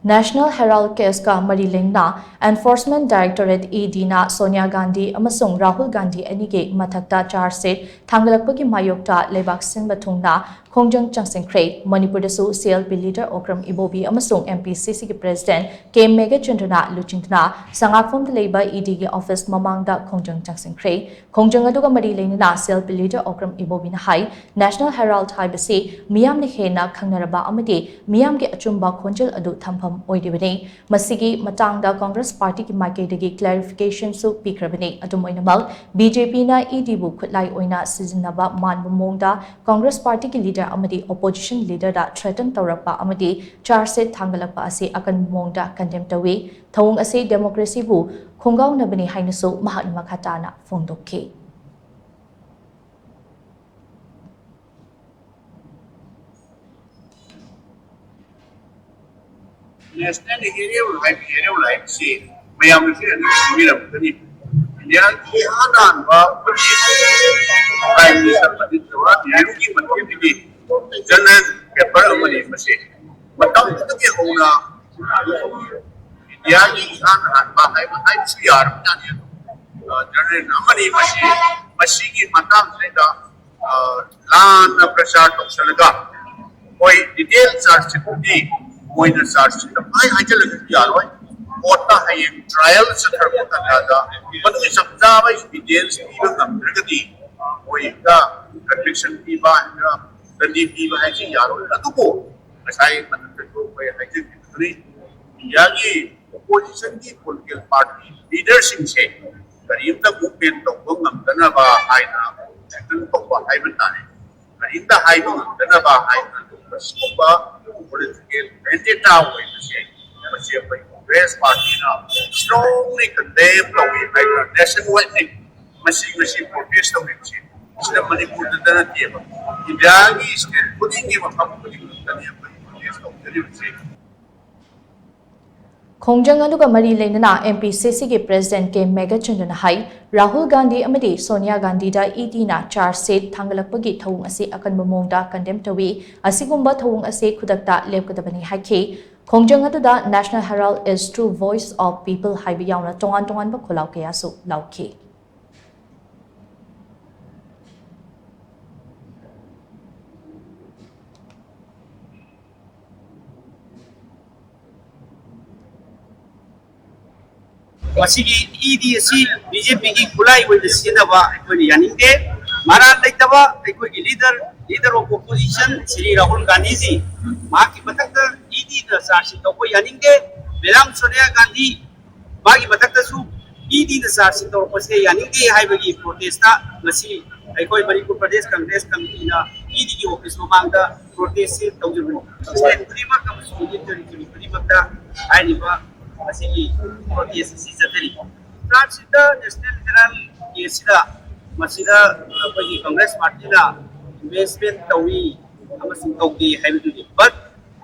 National Herald case ka mari lengna Enforcement Directorate ED na Sonia Gandhi amasung Rahul Gandhi anige Mathakta charge sheet Thangatlakpagi Mayokta leibak sinba thungna Khongjang Changsinkhre Manipuri su CLP leader Okram Ibobi amasung MPCC ki president K Mega Chandana Luchingna Sangakpham leiba ED ki office mamang da Khongjang Changsinkhre Khongjang aduga mari lengna CLP leader Okram Ibobi na hai National Herald haibase miyam ni hena khangnaraba amati miyam ki achumba khonjal adu thampham oidibane masigi matangda Congress Party ki maikei clarification su pikrabane adumoinamal BJP na ED bu khutlai oina sizinaba manbu mongda Congress Party ki leader amadi opposition leader da threaten tawrakpa amadi charge set thangalakpa ase akan mongda condemn tawi thawung ase democracy bu khongau nabani hainasu mahak makhatana fongdokhe National hero like say, Mayam India, Prime Minister Yaruki, General Pepper money for say. But down to the owner, India, I'm CR, General Namani Machine, Mathakta, land pressure of Salaga. Boy, details are security. Moina charge sheet. I tell you, Yaroi, Kota Hayem trials at her Motanaga, but the Sabzava is details even the Brigadi, Moika, conviction Piva, and the Piva Haji Yaro, Latuko, as I undertook by a Haji Yagi, opposition political party, leadership say, that if the movement of Bungam Danaba Haina, and Topa Haibantani, and in the Haibang Danaba Haina, Scuba. Political vendetta with the Congress Party now strongly condemned the nationwide machine protest of it. The Manipuri the Dagi is putting him a company protest of the Khongjang aduga mari lengna MPCC ki president K Mega Chandana hai Rahul Gandhi amadi Sonia Gandhi da ED na charge sheet Thangatlakpagi thawung ase akan mamongda condemn tawi asigumba thawung ase khudakta lepkadabani haikhe Khongjang aduda National Herald is true voice of people haibi yauna tongan ba kholaw kaya su laukhe Wasigi EDC BJP ki kulai with the Sinava Yaninde, Mara Laitava, leader of opposition, Sri Rahul Gandhi, Maki Mathakta, ED the Sarsi Topo Yaninde, Belam Sonia Gandhi, Maki Mathakta Su, ED the Sarsi Topo Yaninde, Highway protesta, Masi, Manipur Pradesh Congress Committee, ED office Mamanga, protest, Tawju. Prima comes to the Primata, Idiva. Masih protest sisateri. Transita National Herald Yesida Masida bagi Congress Party la investment tawi amasung tawi habitu. But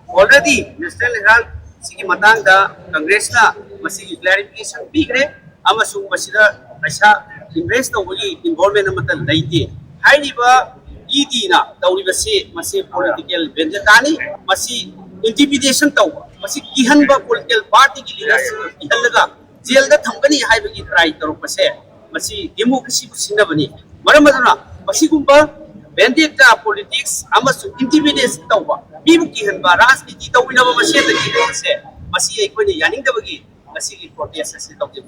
already National Herald sigi matang da Congress la masih clarification bigre amasung masida aisa invest tawi involvement amatan laiti. Hai ni ba ED na tawi masih political vendetta ni masih intimidation tawa. Masih kihanba political party ki leadership kihanlaga jail da thambani haibagi try taro pase masih democracy ku sinabani maramaduna masigumba vendetta politics amasu intimidation tawba bibu kihanba rajniti tawina ba masih da ki pase masih aikoni yaning da bagi masih protest ase tawje